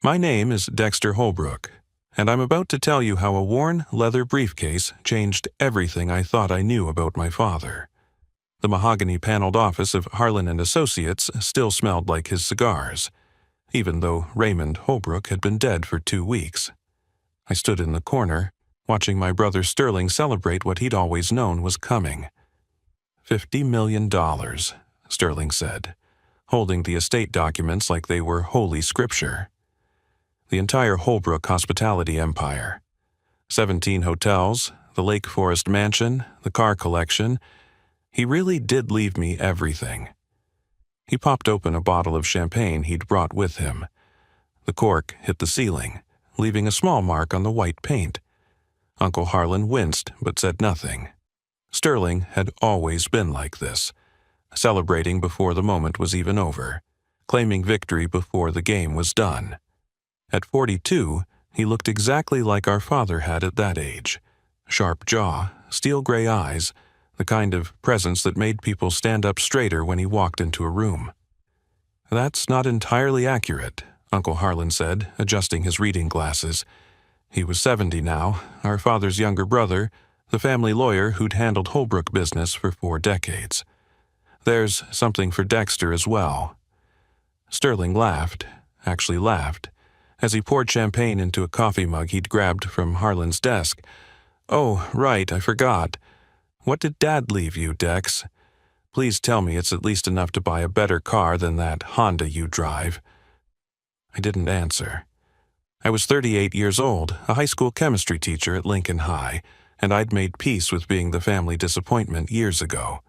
My name is Dexter Holbrook, and I'm about to tell you how a worn leather briefcase changed everything I thought I knew about my father. The mahogany-paneled office of Harlan and Associates still smelled like his cigars, even though Raymond Holbrook had been dead for 2 weeks. I stood in the corner, watching my brother Sterling celebrate what he'd always known was coming. $50 million, Sterling said, holding the estate documents like they were holy scripture. The entire Holbrook hospitality empire. 17 hotels, the Lake Forest mansion, the car collection. He really did leave me everything. He popped open a bottle of champagne he'd brought with him. The cork hit the ceiling, leaving a small mark on the white paint. Uncle Harlan winced but said nothing. Sterling had always been like this, celebrating before the moment was even over, claiming victory before the game was done. At 42, he looked exactly like our father had at that age. Sharp jaw, steel gray eyes, the kind of presence that made people stand up straighter when he walked into a room. "That's not entirely accurate," Uncle Harlan said, adjusting his reading glasses. He was 70 now, our father's younger brother, the family lawyer who'd handled Holbrook business for 4 decades. "There's something for Dexter as well." Sterling laughed, as he poured champagne into a coffee mug he'd grabbed from Harlan's desk. "Oh, right, I forgot. What did Dad leave you, Dex? Please tell me it's at least enough to buy a better car than that Honda you drive." I didn't answer. I was 38 years old, a high school chemistry teacher at Lincoln High, and I'd made peace with being the family disappointment years ago.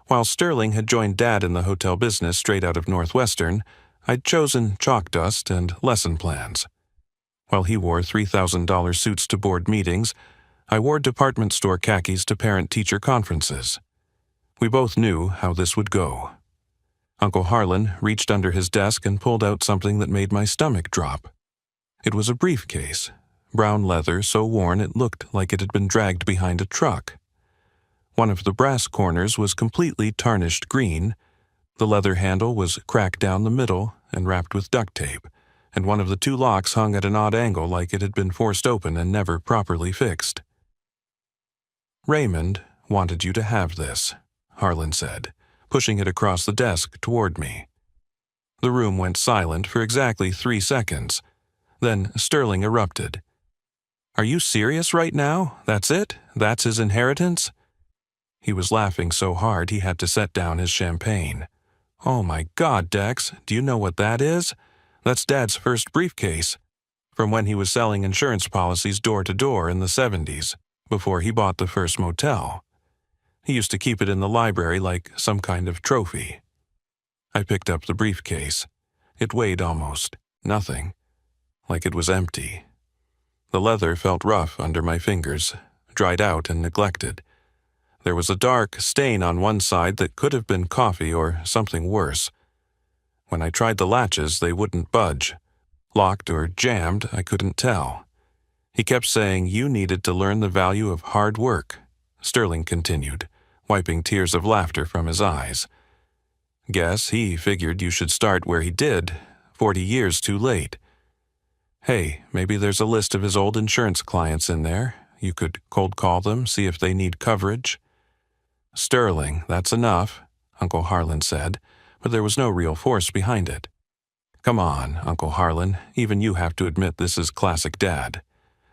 While Sterling had joined Dad in the hotel business straight out of Northwestern, I'd chosen chalk dust and lesson plans. While he wore $3,000 suits to board meetings, I wore department store khakis to parent-teacher conferences. We both knew how this would go. Uncle Harlan reached under his desk and pulled out something that made my stomach drop. It was a briefcase, brown leather so worn it looked like it had been dragged behind a truck. One of the brass corners was completely tarnished green, the leather handle was cracked down the middle and wrapped with duct tape, and one of the 2 locks hung at an odd angle like it had been forced open and never properly fixed. "Raymond wanted you to have this," Harlan said, pushing it across the desk toward me. The room went silent for exactly 3 seconds. Then Sterling erupted. "Are you serious right now? That's it? That's his inheritance?" He was laughing so hard he had to set down his champagne. "Oh my God, Dex, do you know what that is? That's Dad's first briefcase, from when he was selling insurance policies door to door in the 70s, before he bought the first motel. He used to keep it in the library like some kind of trophy." I picked up the briefcase. It weighed almost nothing, like it was empty. The leather felt rough under my fingers, dried out and neglected. There was a dark stain on one side that could have been coffee or something worse. When I tried the latches, they wouldn't budge. Locked or jammed, I couldn't tell. He kept saying you needed to learn the value of hard work, Sterling continued, wiping tears of laughter from his eyes. "Guess he figured you should start where he did, 40 years too late. Hey, maybe there's a list of his old insurance clients in there. You could cold call them, see if they need coverage." "Sterling, that's enough," Uncle Harlan said, but there was no real force behind it. "Come on, Uncle Harlan, even you have to admit this is classic Dad.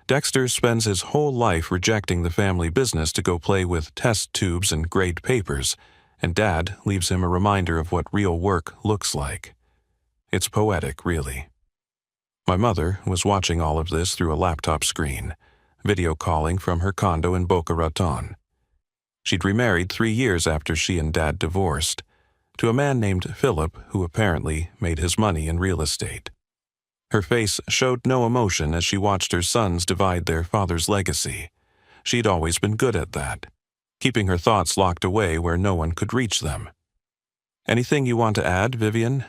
Dexter spends his whole life rejecting the family business to go play with test tubes and grade papers, and Dad leaves him a reminder of what real work looks like. It's poetic, really." My mother was watching all of this through a laptop screen, video calling from her condo in Boca Raton. She'd remarried 3 years after she and Dad divorced, to a man named Philip who apparently made his money in real estate. Her face showed no emotion as she watched her sons divide their father's legacy. She'd always been good at that, keeping her thoughts locked away where no one could reach them. "Anything you want to add, Vivian?"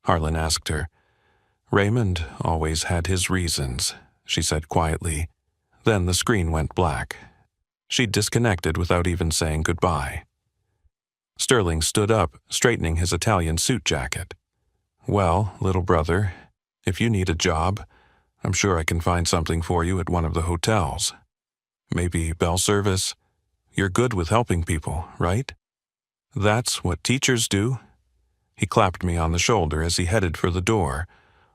Harlan asked her. "Raymond always had his reasons," she said quietly. Then the screen went black. She'd disconnected without even saying goodbye. Sterling stood up, straightening his Italian suit jacket. "Well, little brother, If you need a job, I'm sure I can find something for you at one of the hotels. Maybe bell service. You're good with helping people, right? That's what teachers do. He clapped me on the shoulder as he headed for the door,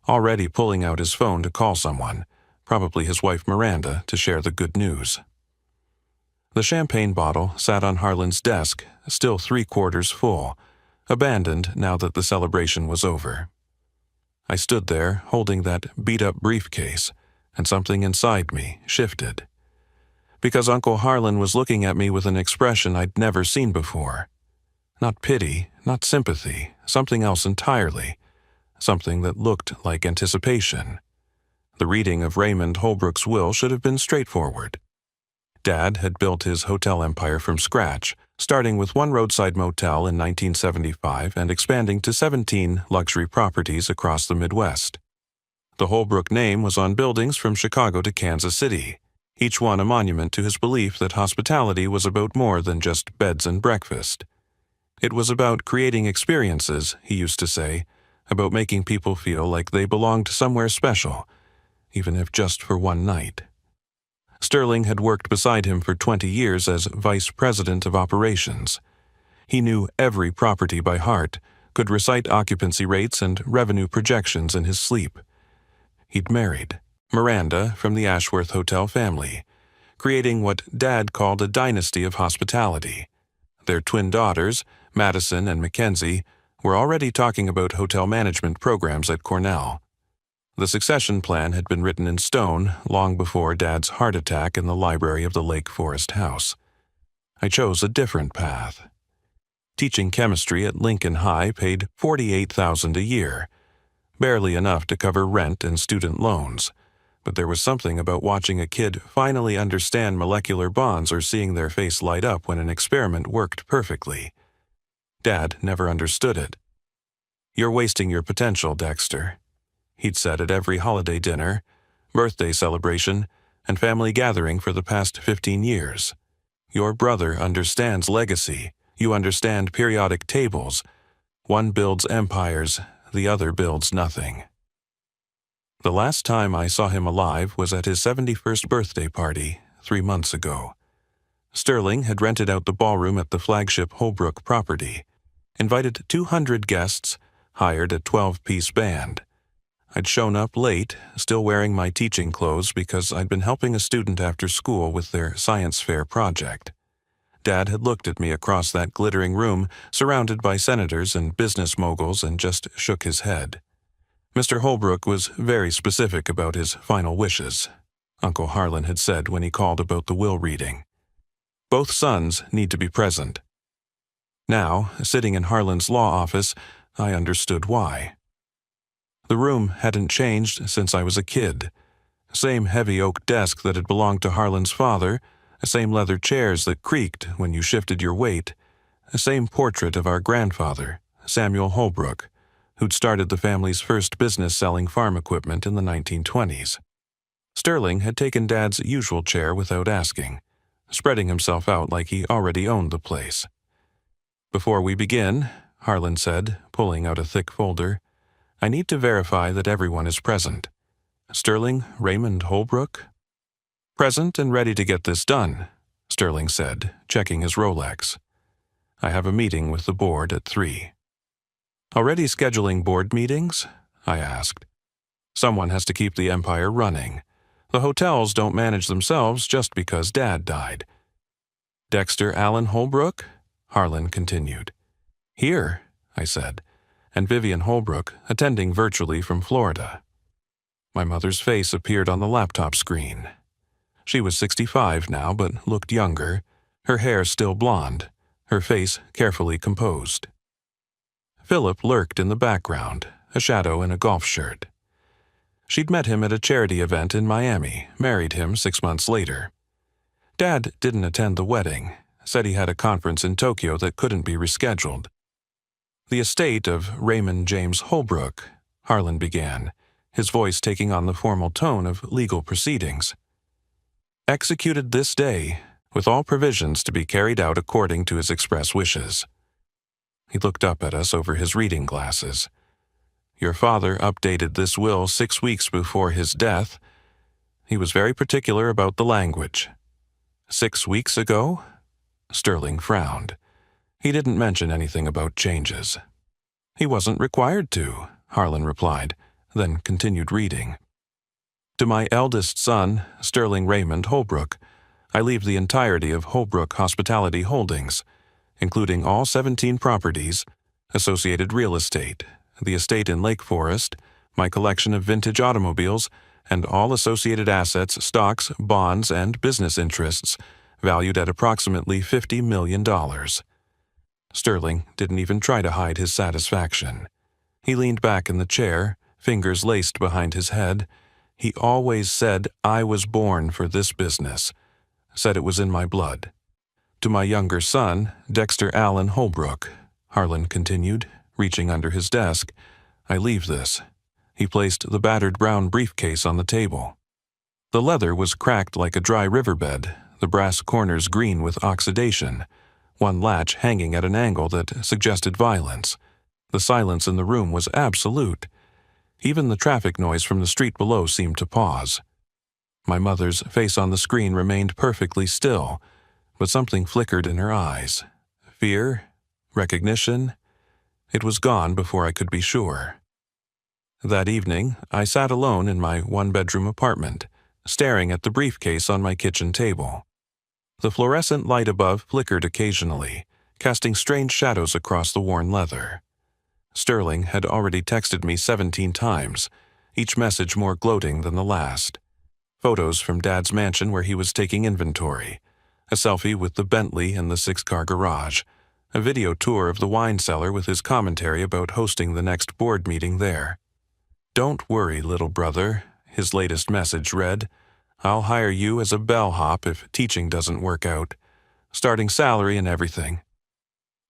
already pulling out his phone to call someone, probably his wife Miranda, to share the good news. The champagne bottle sat on Harlan's desk, still 3/4 full, abandoned now that the celebration was over. I stood there, holding that beat-up briefcase, and something inside me shifted. Because Uncle Harlan was looking at me with an expression I'd never seen before. Not pity, not sympathy, something else entirely. Something that looked like anticipation. The reading of Raymond Holbrook's will should have been straightforward. Dad had built his hotel empire from scratch, starting with one roadside motel in 1975 and expanding to 17 luxury properties across the Midwest. The Holbrook name was on buildings from Chicago to Kansas City, each one a monument to his belief that hospitality was about more than just beds and breakfast. It was about creating experiences, he used to say, about making people feel like they belonged somewhere special, even if just for one night. Sterling had worked beside him for 20 years as vice president of operations. He knew every property by heart, could recite occupancy rates and revenue projections in his sleep. He'd married Miranda from the Ashworth Hotel family, creating what Dad called a dynasty of hospitality. Their twin daughters, Madison and Mackenzie, were already talking about hotel management programs at Cornell. The succession plan had been written in stone long before Dad's heart attack in the library of the Lake Forest house. I chose a different path. Teaching chemistry at Lincoln High paid $48,000 a year, barely enough to cover rent and student loans, but there was something about watching a kid finally understand molecular bonds or seeing their face light up when an experiment worked perfectly. Dad never understood it. "You're wasting your potential, Dexter," he'd said at every holiday dinner, birthday celebration, and family gathering for the past 15 years. "Your brother understands legacy. You understand periodic tables. One builds empires, the other builds nothing." The last time I saw him alive was at his 71st birthday party 3 months ago. Sterling had rented out the ballroom at the flagship Holbrook property, invited 200 guests, hired a 12-piece band. I'd shown up late, still wearing my teaching clothes because I'd been helping a student after school with their science fair project. Dad had looked at me across that glittering room, surrounded by senators and business moguls, and just shook his head. Mr. Holbrook was very specific about his final wishes, Uncle Harlan had said when he called about the will reading. Both sons need to be present. Now, sitting in Harlan's law office, I understood why. The room hadn't changed since I was a kid. Same heavy oak desk that had belonged to Harlan's father, same leather chairs that creaked when you shifted your weight, same portrait of our grandfather, Samuel Holbrook, who'd started the family's first business selling farm equipment in the 1920s. Sterling had taken Dad's usual chair without asking, spreading himself out like he already owned the place. "Before we begin," Harlan said, pulling out a thick folder, "I need to verify that everyone is present. Sterling Raymond Holbrook?" "Present and ready to get this done," Sterling said, checking his Rolex. "I have a meeting with the board at 3. "Already scheduling board meetings?" I asked. "Someone has to keep the empire running. The hotels don't manage themselves just because Dad died." "Dexter Allen Holbrook?" Harlan continued. "Here," I said, and Vivian Holbrook, attending virtually from Florida. My mother's face appeared on the laptop screen. She was 65 now, but looked younger, her hair still blonde, her face carefully composed. Philip lurked in the background, a shadow in a golf shirt. She'd met him at a charity event in Miami, married him 6 months later. Dad didn't attend the wedding, said he had a conference in Tokyo that couldn't be rescheduled. "The estate of Raymond James Holbrook," Harlan began, his voice taking on the formal tone of legal proceedings. "Executed this day, with all provisions to be carried out according to his express wishes." He looked up at us over his reading glasses. Your father updated this will 6 weeks before his death. He was very particular about the language. 6 weeks ago? Sterling frowned. He didn't mention anything about changes. He wasn't required to, Harlan replied, then continued reading. To my eldest son, Sterling Raymond Holbrook, I leave the entirety of Holbrook Hospitality Holdings, including all 17 properties, associated real estate, the estate in Lake Forest, my collection of vintage automobiles, and all associated assets, stocks, bonds, and business interests, valued at approximately $50 million. Sterling didn't even try to hide his satisfaction. He leaned back in the chair, fingers laced behind his head. He always said I was born for this business, said it was in my blood. To my younger son, Dexter Allen Holbrook, Harlan continued, reaching under his desk, I leave this. He placed the battered brown briefcase on the table. The leather was cracked like a dry riverbed, the brass corners green with oxidation, one latch hanging at an angle that suggested violence. The silence in the room was absolute. Even the traffic noise from the street below seemed to pause. My mother's face on the screen remained perfectly still, but something flickered in her eyes. Fear? Recognition? It was gone before I could be sure. That evening, I sat alone in my one-bedroom apartment, staring at the briefcase on my kitchen table. The fluorescent light above flickered occasionally, casting strange shadows across the worn leather. Sterling had already texted me 17 times, each message more gloating than the last. Photos from Dad's mansion where he was taking inventory, a selfie with the Bentley in the 6-car garage, a video tour of the wine cellar with his commentary about hosting the next board meeting there. Don't worry, little brother, his latest message read. I'll hire you as a bellhop if teaching doesn't work out. Starting salary and everything.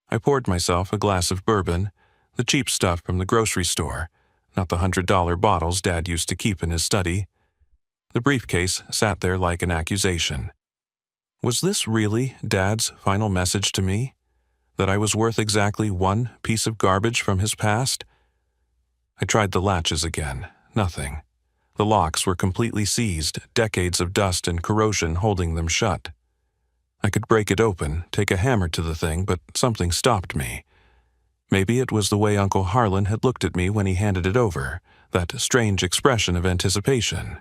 I poured myself a glass of bourbon, the cheap stuff from the grocery store, not the $100 bottles Dad used to keep in his study. The briefcase sat there like an accusation. Was this really Dad's final message to me? That I was worth exactly one piece of garbage from his past? I tried the latches again. Nothing. The locks were completely seized, decades of dust and corrosion holding them shut. I could break it open, take a hammer to the thing, but something stopped me. Maybe it was the way Uncle Harlan had looked at me when he handed it over, that strange expression of anticipation.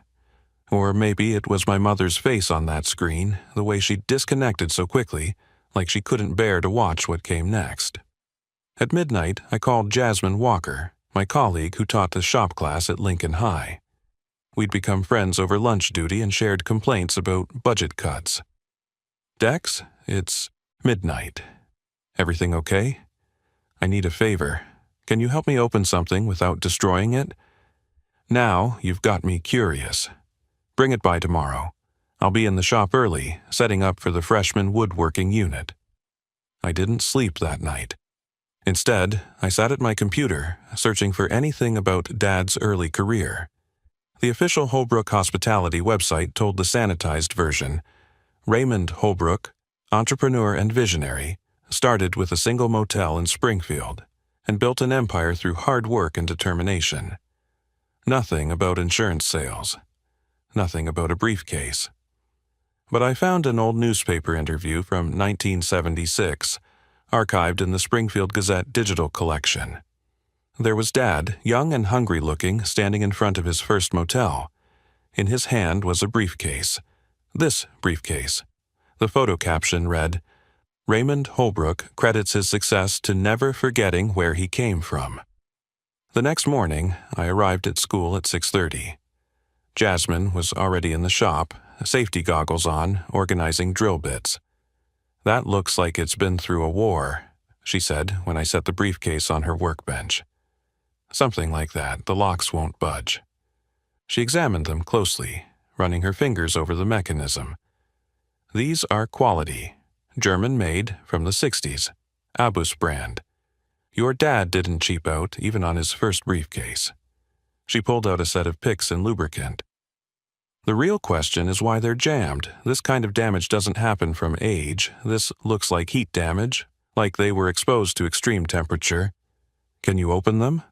Or maybe it was my mother's face on that screen, the way she disconnected so quickly, like she couldn't bear to watch what came next. At midnight, I called Jasmine Walker, my colleague who taught the shop class at Lincoln High. We'd become friends over lunch duty and shared complaints about budget cuts. Dex, it's midnight. Everything okay? I need a favor. Can you help me open something without destroying it? Now you've got me curious. Bring it by tomorrow. I'll be in the shop early, setting up for the freshman woodworking unit. I didn't sleep that night. Instead, I sat at my computer, searching for anything about Dad's early career. The official Holbrook Hospitality website told the sanitized version. Raymond Holbrook, entrepreneur and visionary, started with a single motel in Springfield and built an empire through hard work and determination. Nothing about insurance sales. Nothing about a briefcase. But I found an old newspaper interview from 1976, archived in the Springfield Gazette digital collection. There was Dad, young and hungry-looking, standing in front of his first motel. In his hand was a briefcase. This briefcase. The photo caption read, Raymond Holbrook credits his success to never forgetting where he came from. The next morning, I arrived at school at 6:30. Jasmine was already in the shop, safety goggles on, organizing drill bits. That looks like it's been through a war, she said when I set the briefcase on her workbench. Something like that, the locks won't budge. She examined them closely, running her fingers over the mechanism. These are quality, German-made from the 60s, Abus brand. Your dad didn't cheap out even on his first briefcase. She pulled out a set of picks and lubricant. The real question is why they're jammed. This kind of damage doesn't happen from age. This looks like heat damage, like they were exposed to extreme temperature. Can you open them?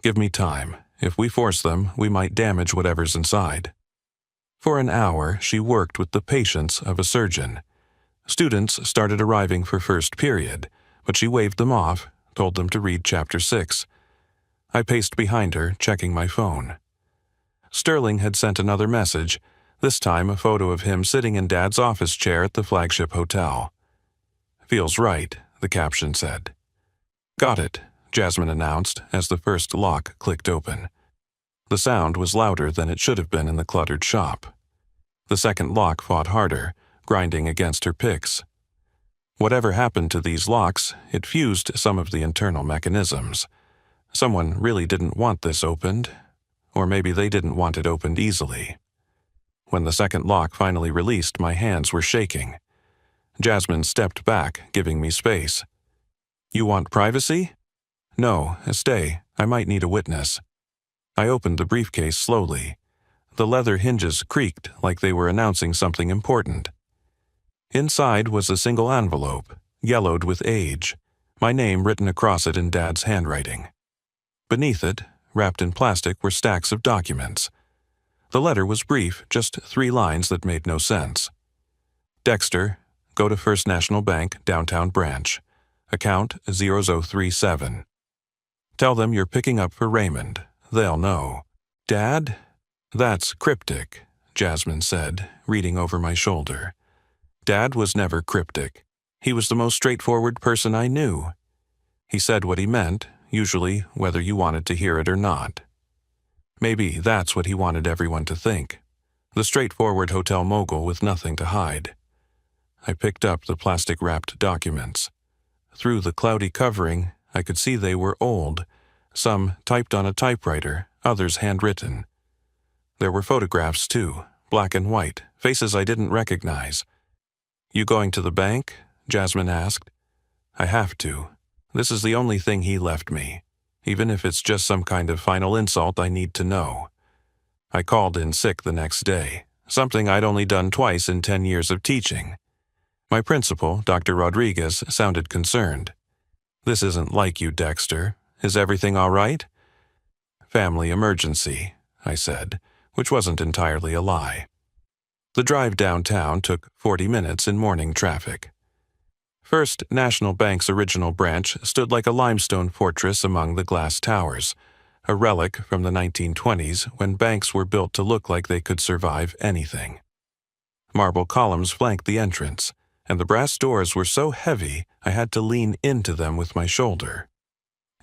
Give me time. If we force them, we might damage whatever's inside." For an hour, she worked with the patience of a surgeon. Students started arriving for first period, but she waved them off, told them to read Chapter 6. I paced behind her, checking my phone. Sterling had sent another message, this time a photo of him sitting in Dad's office chair at the flagship hotel. "Feels right," the caption said. "Got it," Jasmine announced as the first lock clicked open. The sound was louder than it should have been in the cluttered shop. The second lock fought harder, grinding against her picks. Whatever happened to these locks, it fused some of the internal mechanisms. Someone really didn't want this opened, or maybe they didn't want it opened easily. When the second lock finally released, my hands were shaking. Jasmine stepped back, giving me space. "You want privacy?" "No, stay. I might need a witness." I opened the briefcase slowly. The leather hinges creaked like they were announcing something important. Inside was a single envelope, yellowed with age, my name written across it in Dad's handwriting. Beneath it, wrapped in plastic, were stacks of documents. The letter was brief, just 3 lines that made no sense. "Dexter, go to First National Bank, downtown branch. Account 0037. Tell them you're picking up for Raymond. They'll know." "Dad?" "That's cryptic," Jasmine said, reading over my shoulder. Dad was never cryptic. He was the most straightforward person I knew. He said what he meant, usually whether you wanted to hear it or not. Maybe that's what he wanted everyone to think. The straightforward hotel mogul with nothing to hide. I picked up the plastic-wrapped documents. Through the cloudy covering, I could see they were old, some typed on a typewriter, others handwritten. There were photographs, too, black and white, faces I didn't recognize. "You going to the bank?" Jasmine asked. "I have to. This is the only thing he left me, even if it's just some kind of final insult I need to know." I called in sick the next day, something I'd only done twice in 10 years of teaching. My principal, Dr. Rodriguez, sounded concerned. "This isn't like you, Dexter. Is everything all right?" "Family emergency," I said, which wasn't entirely a lie. The drive downtown took 40 minutes in morning traffic. First National Bank's original branch stood like a limestone fortress among the glass towers, a relic from the 1920s when banks were built to look like they could survive anything. Marble columns flanked the entrance, and the brass doors were so heavy I had to lean into them with my shoulder.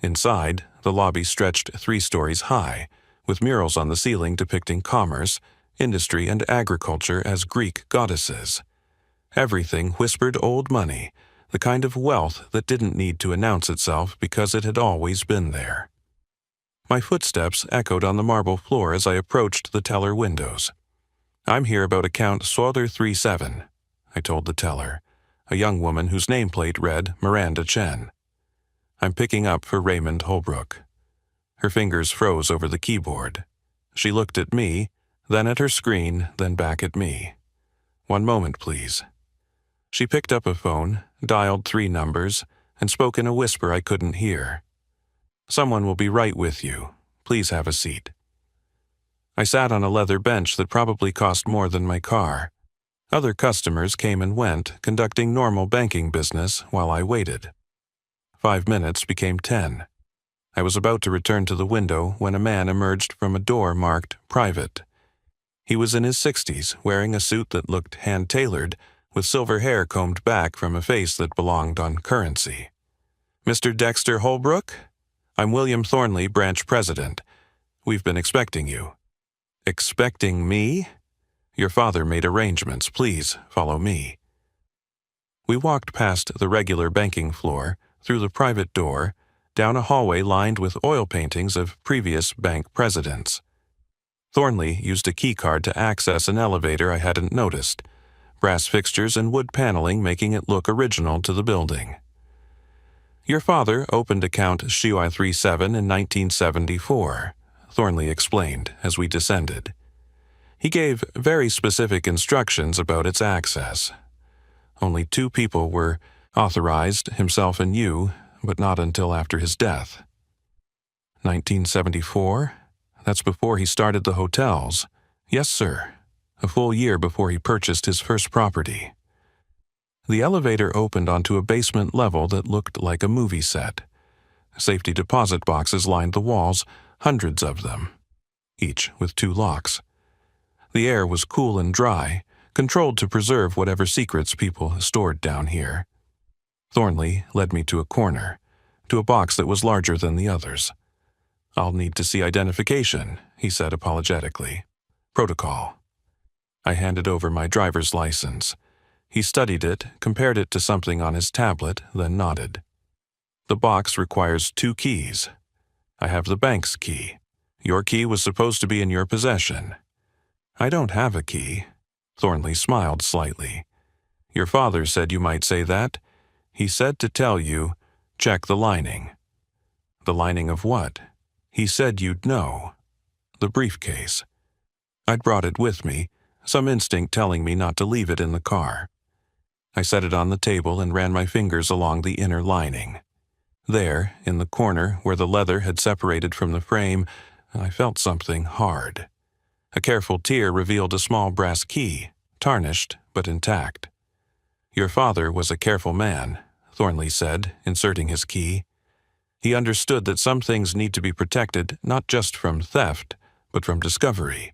Inside, the lobby stretched 3 stories high, with murals on the ceiling depicting commerce, industry, and agriculture as Greek goddesses. Everything whispered old money, the kind of wealth that didn't need to announce itself because it had always been there. My footsteps echoed on the marble floor as I approached the teller windows. "I'm here about account Swother 37, I told the teller, a young woman whose nameplate read Miranda Chen. "I'm picking up for Raymond Holbrook." Her fingers froze over the keyboard. She looked at me, then at her screen, then back at me. "One moment, please." She picked up a phone, dialed 3 numbers, and spoke in a whisper I couldn't hear. "Someone will be right with you. Please have a seat." I sat on a leather bench that probably cost more than my car. Other customers came and went, conducting normal banking business while I waited. 5 minutes became 10. I was about to return to the window when a man emerged from a door marked Private. He was in his 60s, wearing a suit that looked hand-tailored, with silver hair combed back from a face that belonged on currency. "Mr. Dexter Holbrook? I'm William Thornley, branch president. We've been expecting you." "Expecting me?" "Your father made arrangements. Please follow me." We walked past the regular banking floor, through the private door, down a hallway lined with oil paintings of previous bank presidents. Thornley used a keycard to access an elevator I hadn't noticed, brass fixtures and wood paneling making it look original to the building. "Your father opened account SHUI-37 in 1974, Thornley explained as we descended. He gave very specific instructions about its access. Only 2 people were authorized, himself and you, but not until after his death. 1974? That's before he started the hotels. Yes, sir. A full year before he purchased his first property. The elevator opened onto a basement level that looked like a movie set. Safety deposit boxes lined the walls, hundreds of them, each with 2 locks. The air was cool and dry, controlled to preserve whatever secrets people stored down here. Thornley led me to a corner, to a box that was larger than the others. "I'll need to see identification," he said apologetically. "Protocol." I handed over my driver's license. He studied it, compared it to something on his tablet, then nodded. "The box requires 2 keys. I have the bank's key. Your key was supposed to be in your possession." "I don't have a key." Thornley smiled slightly. "Your father said you might say that. He said to tell you, check the lining." "The lining of what?" "He said you'd know." "The briefcase." I'd brought it with me, some instinct telling me not to leave it in the car. I set it on the table and ran my fingers along the inner lining. There, in the corner where the leather had separated from the frame, I felt something hard. A careful tear revealed a small brass key, tarnished but intact. "Your father was a careful man," Thornley said, inserting his key. "He understood that some things need to be protected not just from theft, but from discovery."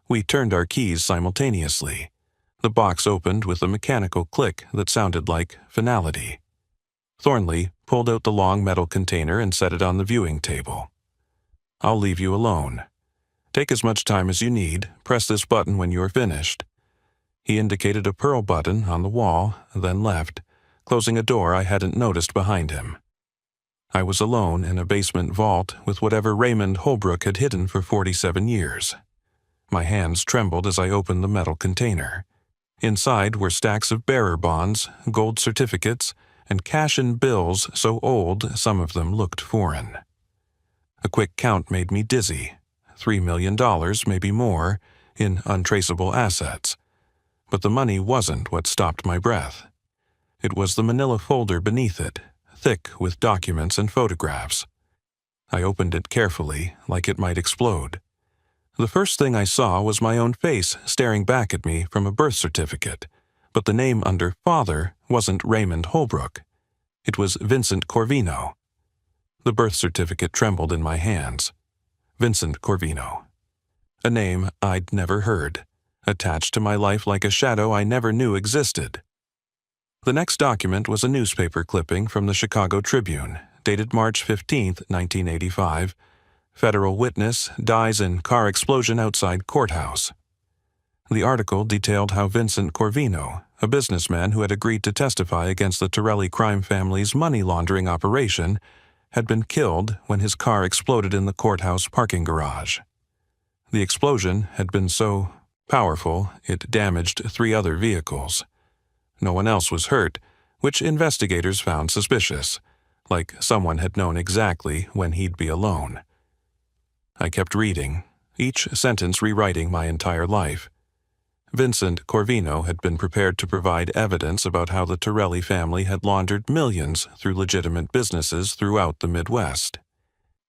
We turned our keys simultaneously. The box opened with a mechanical click that sounded like finality. Thornley pulled out the long metal container and set it on the viewing table. "I'll leave you alone. Take as much time as you need. Press this button when you are finished." He indicated a pearl button on the wall, then left, closing a door I hadn't noticed behind him. I was alone in a basement vault with whatever Raymond Holbrook had hidden for 47 years. My hands trembled as I opened the metal container. Inside were stacks of bearer bonds, gold certificates, and cash and bills so old some of them looked foreign. A quick count made me dizzy. $3 million, maybe more, in untraceable assets. But the money wasn't what stopped my breath. It was the manila folder beneath it, thick with documents and photographs. I opened it carefully, like it might explode. The first thing I saw was my own face staring back at me from a birth certificate, but the name under father wasn't Raymond Holbrook. It was Vincent Corvino. The birth certificate trembled in my hands. Vincent Corvino. A name I'd never heard, attached to my life like a shadow I never knew existed. The next document was a newspaper clipping from the Chicago Tribune, dated March 15, 1985. Federal witness dies in car explosion outside courthouse. The article detailed how Vincent Corvino, a businessman who had agreed to testify against the Torelli crime family's money laundering operation, had been killed when his car exploded in the courthouse parking garage. The explosion had been so powerful it damaged 3 other vehicles. No one else was hurt, which investigators found suspicious, like someone had known exactly when he'd be alone. I kept reading, each sentence rewriting my entire life. Vincent Corvino had been prepared to provide evidence about how the Torelli family had laundered millions through legitimate businesses throughout the Midwest.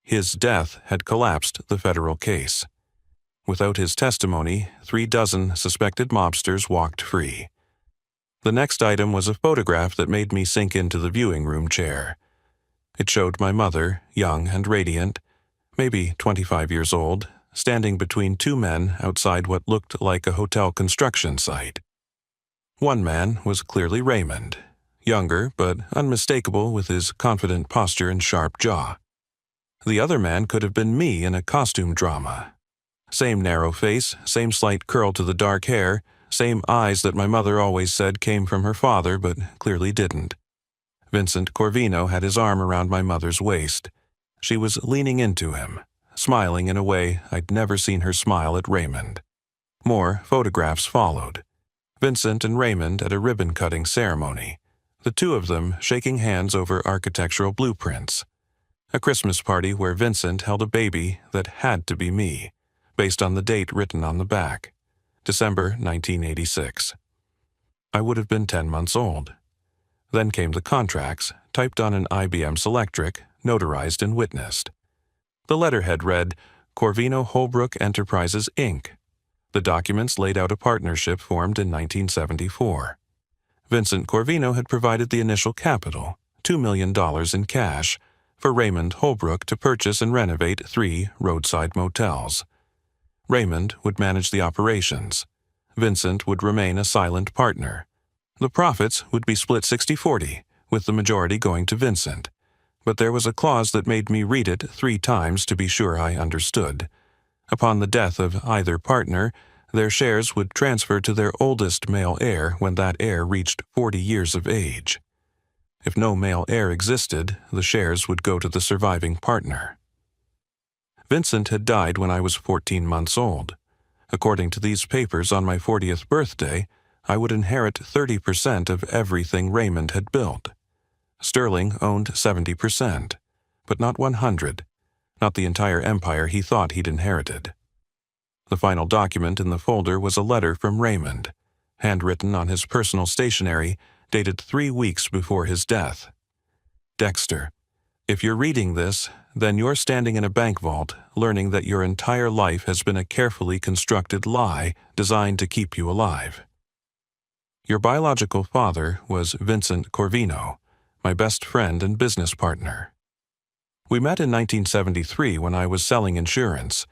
His death had collapsed the federal case. Without his testimony, 36 suspected mobsters walked free. The next item was a photograph that made me sink into the viewing room chair. It showed my mother, young and radiant, maybe 25 years old, standing between 2 men outside what looked like a hotel construction site. One man was clearly Raymond, younger but unmistakable with his confident posture and sharp jaw. The other man could have been me in a costume drama. Same narrow face, same slight curl to the dark hair, same eyes that my mother always said came from her father but clearly didn't. Vincent Corvino had his arm around my mother's waist. She was leaning into him, smiling in a way I'd never seen her smile at Raymond. More photographs followed. Vincent and Raymond at a ribbon-cutting ceremony, the 2 of them shaking hands over architectural blueprints. A Christmas party where Vincent held a baby that had to be me, based on the date written on the back, December 1986. I would have been 10 months old. Then came the contracts, typed on an IBM Selectric, notarized and witnessed. The letterhead read, Corvino Holbrook Enterprises, Inc. The documents laid out a partnership formed in 1974. Vincent Corvino had provided the initial capital, $2 million in cash, for Raymond Holbrook to purchase and renovate 3 roadside motels. Raymond would manage the operations. Vincent would remain a silent partner. The profits would be split 60-40, with the majority going to Vincent. But there was a clause that made me read it 3 times to be sure I understood. Upon the death of either partner, their shares would transfer to their oldest male heir when that heir reached 40 years of age. If no male heir existed, the shares would go to the surviving partner. Vincent had died when I was 14 months old. According to these papers, on my 40th birthday, I would inherit 30% of everything Raymond had built. Sterling owned 70%, but not 100, not the entire empire he thought he'd inherited. The final document in the folder was a letter from Raymond, handwritten on his personal stationery, dated 3 weeks before his death. Dexter, if you're reading this, then you're standing in a bank vault, learning that your entire life has been a carefully constructed lie designed to keep you alive. Your biological father was Vincent Corvino, my best friend and business partner. We met in 1973 when I was selling insurance,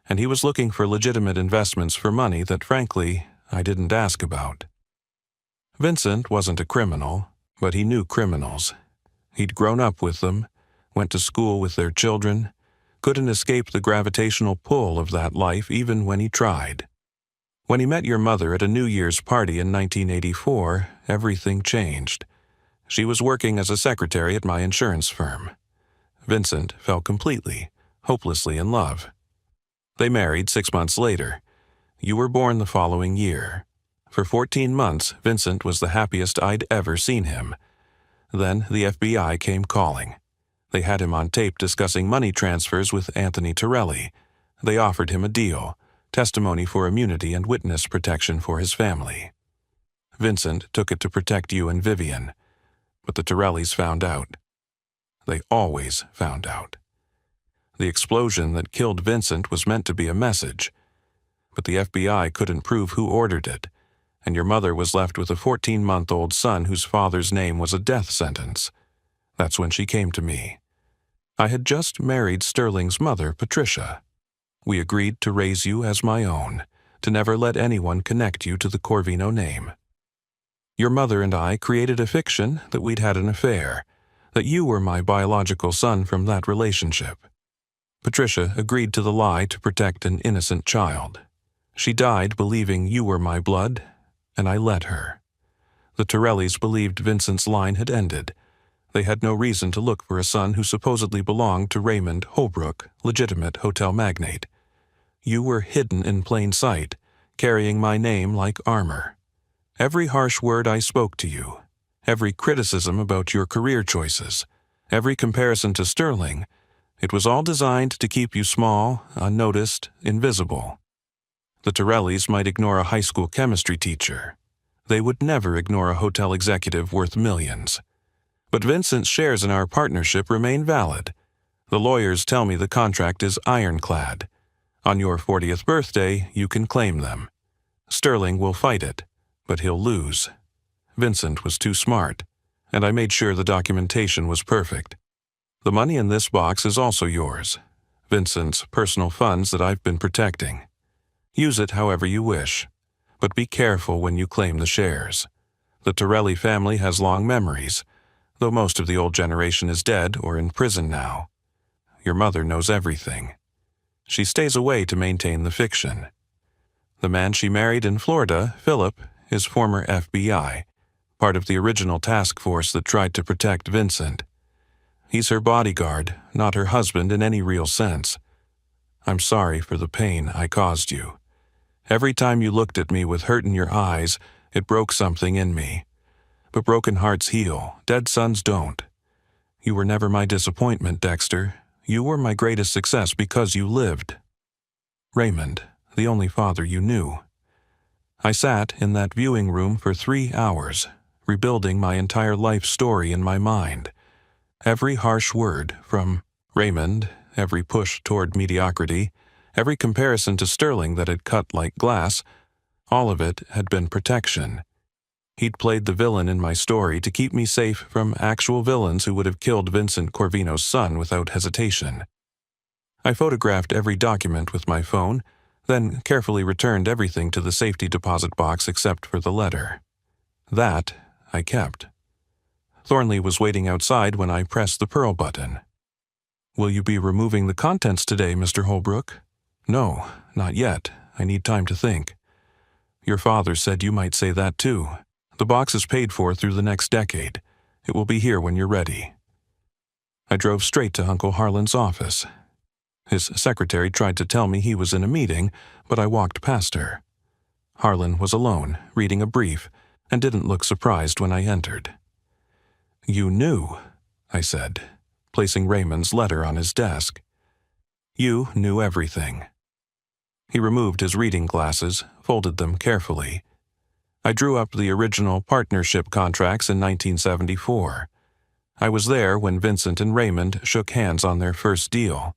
and he was looking for legitimate investments for money that, frankly, I didn't ask about. Vincent wasn't a criminal, but he knew criminals. He'd grown up with them, went to school with their children, couldn't escape the gravitational pull of that life even when he tried. When he met your mother at a New Year's party in 1984, everything changed. She was working as a secretary at my insurance firm. Vincent fell completely, hopelessly in love. They married 6 months later. You were born the following year. For 14 months, Vincent was the happiest I'd ever seen him. Then the FBI came calling. They had him on tape discussing money transfers with Anthony Torelli. They offered him a deal, testimony for immunity and witness protection for his family. Vincent took it to protect you and Vivian, but the Torellis found out. They always found out. The explosion that killed Vincent was meant to be a message, but the FBI couldn't prove who ordered it, and your mother was left with a 14-month-old son whose father's name was a death sentence. That's when she came to me. I had just married Sterling's mother, Patricia. We agreed to raise you as my own, to never let anyone connect you to the Corvino name. Your mother and I created a fiction that we'd had an affair, that you were my biological son from that relationship. Patricia agreed to the lie to protect an innocent child. She died believing you were my blood, and I let her. The Torellis believed Vincent's line had ended. They had no reason to look for a son who supposedly belonged to Raymond Holbrook, legitimate hotel magnate. You were hidden in plain sight, carrying my name like armor. Every harsh word I spoke to you, every criticism about your career choices, every comparison to Sterling, it was all designed to keep you small, unnoticed, invisible. The Torellis might ignore a high school chemistry teacher. They would never ignore a hotel executive worth millions. But Vincent's shares in our partnership remain valid. The lawyers tell me the contract is ironclad. On your 40th birthday, you can claim them. Sterling will fight it, but he'll lose. Vincent was too smart, and I made sure the documentation was perfect. The money in this box is also yours, Vincent's personal funds that I've been protecting. Use it however you wish, but be careful when you claim the shares. The Torelli family has long memories, though most of the old generation is dead or in prison now. Your mother knows everything. She stays away to maintain the fiction. The man she married in Florida, Philip, is former FBI, part of the original task force that tried to protect Vincent. He's her bodyguard, not her husband in any real sense. I'm sorry for the pain I caused you. Every time you looked at me with hurt in your eyes, it broke something in me. But broken hearts heal, dead sons don't. You were never my disappointment, Dexter. You were my greatest success because you lived. Raymond, the only father you knew. I sat in that viewing room for 3 hours, rebuilding my entire life story in my mind. Every harsh word from Raymond every push toward mediocrity, every comparison to Sterling that had cut like glass, all of it had been protection. He'd played the villain in my story to keep me safe from actual villains who would have killed Vincent Corvino's son without hesitation. I photographed every document with my phone, then carefully returned everything to the safety deposit box except for the letter. That I kept. Thornley was waiting outside when I pressed the pearl button. "Will you be removing the contents today, Mr. Holbrook?" "No, not yet. I need time to think." "Your father said you might say that too. The box is paid for through the next decade. It will be here when you're ready." I drove straight to Uncle Harlan's office. His secretary tried to tell me he was in a meeting, but I walked past her. Harlan was alone, reading a brief, and didn't look surprised when I entered. "You knew," I said, placing Raymond's letter on his desk. "You knew everything." He removed his reading glasses, folded them carefully. I drew up the original partnership contracts in 1974. I was there when Vincent and Raymond shook hands on their first deal.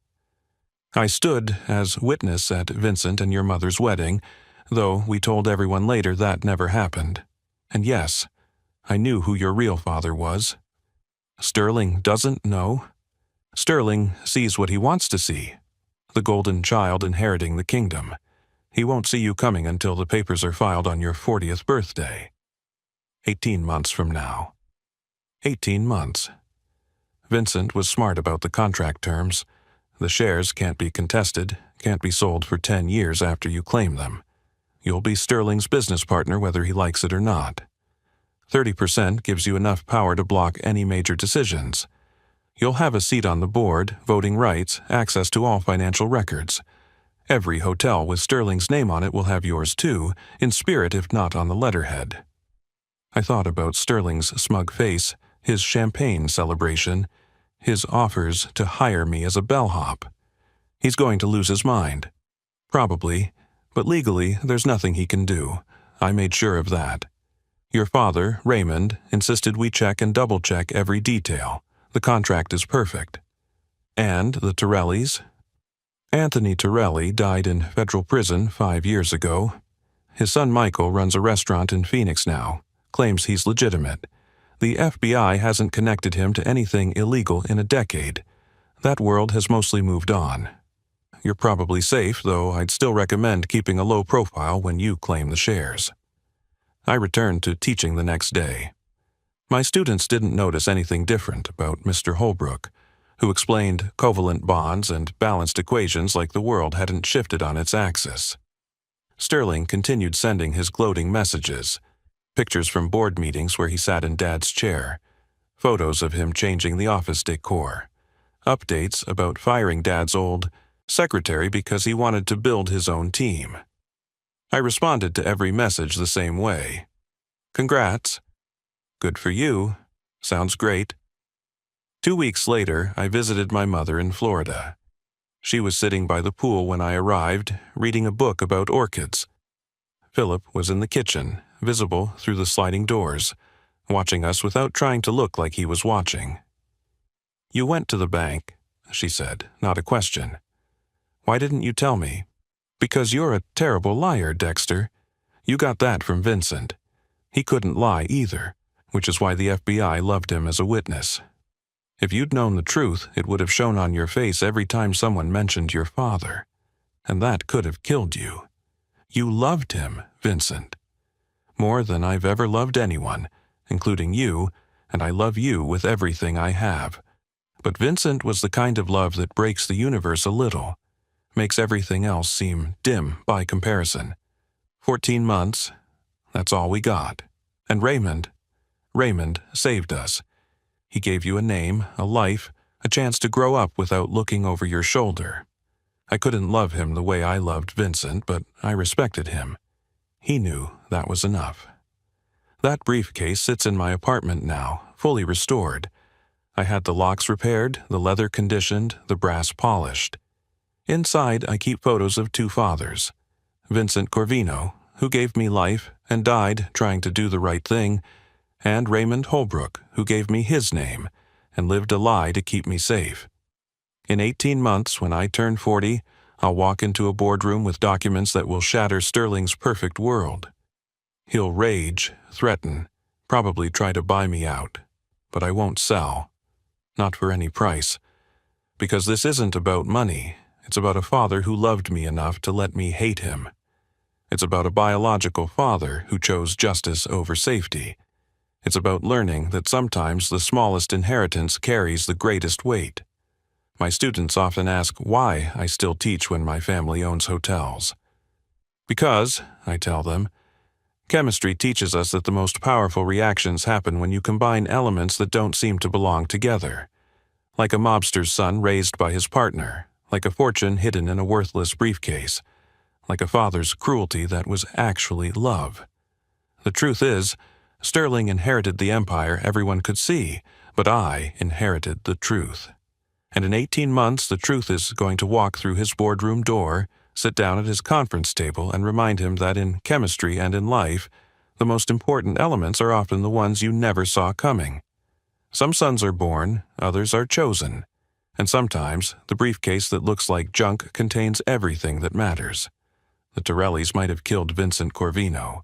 I stood as witness at Vincent and your mother's wedding, though we told everyone later that never happened. And yes, I knew who your real father was. Sterling doesn't know. Sterling sees what he wants to see, the golden child inheriting the kingdom. He won't see you coming until the papers are filed on your 40th birthday. 18 months from now. 18 months. Vincent was smart about the contract terms. The shares can't be contested, can't be sold for 10 years after you claim them. You'll be Sterling's business partner whether he likes it or not. 30% gives you enough power to block any major decisions. You'll have a seat on the board, voting rights, access to all financial records. Every hotel with Sterling's name on it will have yours too, in spirit if not on the letterhead. I thought about Sterling's smug face, his champagne celebration, his offers to hire me as a bellhop. He's going to lose his mind. Probably, but legally there's nothing he can do. I made sure of that. Your father, Raymond, insisted we check and double-check every detail. The contract is perfect. And the Torellis? Anthony Torelli died in federal prison 5 years ago. His son Michael runs a restaurant in Phoenix now, claims he's legitimate. The FBI hasn't connected him to anything illegal in a decade. That world has mostly moved on. You're probably safe, though I'd still recommend keeping a low profile when you claim the shares. I returned to teaching the next day. My students didn't notice anything different about Mr. Holbrook, who explained covalent bonds and balanced equations like the world hadn't shifted on its axis. Sterling continued sending his gloating messages, pictures from board meetings where he sat in Dad's chair, photos of him changing the office decor, updates about firing Dad's old secretary because he wanted to build his own team. I responded to every message the same way. "Congrats." "Good for you." "Sounds great." 2 weeks later, I visited my mother in Florida. She was sitting by the pool when I arrived, reading a book about orchids. Philip was in the kitchen, visible through the sliding doors, watching us without trying to look like he was watching. "You went to the bank," she said, not a question. "Why didn't you tell me?" "Because you're a terrible liar, Dexter. You got that from Vincent. He couldn't lie either, which is why the FBI loved him as a witness. If you'd known the truth, it would have shown on your face every time someone mentioned your father. And that could have killed you. You loved him, Vincent. More than I've ever loved anyone, including you, and I love you with everything I have. But Vincent was the kind of love that breaks the universe a little, makes everything else seem dim by comparison. 14 months, that's all we got. And Raymond saved us. He gave you a name, a life, a chance to grow up without looking over your shoulder. I couldn't love him the way I loved Vincent, but I respected him. He knew that was enough. That briefcase sits in my apartment now, fully restored. I had the locks repaired, the leather conditioned, the brass polished. Inside, I keep photos of 2 fathers. Vincent Corvino, who gave me life and died trying to do the right thing, and Raymond Holbrook, who gave me his name and lived a lie to keep me safe. In 18 months, when I turn 40, I'll walk into a boardroom with documents that will shatter Sterling's perfect world. He'll rage, threaten, probably try to buy me out. But I won't sell. Not for any price. Because this isn't about money. It's about a father who loved me enough to let me hate him. It's about a biological father who chose justice over safety. It's about learning that sometimes the smallest inheritance carries the greatest weight. My students often ask why I still teach when my family owns hotels. Because, I tell them, chemistry teaches us that the most powerful reactions happen when you combine elements that don't seem to belong together. Like a mobster's son raised by his partner, like a fortune hidden in a worthless briefcase, like a father's cruelty that was actually love. The truth is, Sterling inherited the empire everyone could see, but I inherited the truth. And in 18 months, the truth is going to walk through his boardroom door, sit down at his conference table, and remind him that in chemistry and in life, the most important elements are often the ones you never saw coming. Some sons are born, others are chosen. And sometimes, the briefcase that looks like junk contains everything that matters. The Torellis might have killed Vincent Corvino.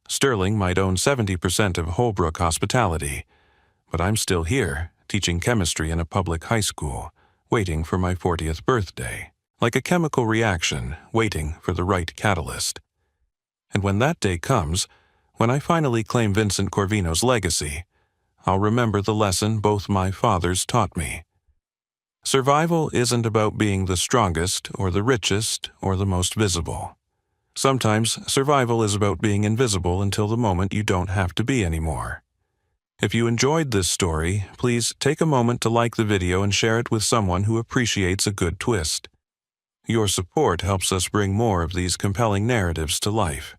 Sterling might own 70% of Holbrook Hospitality. But I'm still here, teaching chemistry in a public high school, waiting for my 40th birthday, like a chemical reaction, waiting for the right catalyst. And when that day comes, when I finally claim Vincent Corvino's legacy, I'll remember the lesson both my fathers taught me. Survival isn't about being the strongest or the richest or the most visible. Sometimes survival is about being invisible until the moment you don't have to be anymore. If you enjoyed this story, please take a moment to like the video and share it with someone who appreciates a good twist. Your support helps us bring more of these compelling narratives to life.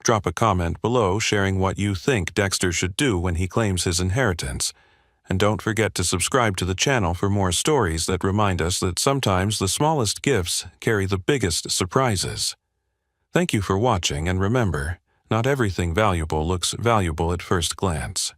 Drop a comment below sharing what you think Dexter should do when he claims his inheritance. And don't forget to subscribe to the channel for more stories that remind us that sometimes the smallest gifts carry the biggest surprises. Thank you for watching, and remember, not everything valuable looks valuable at first glance.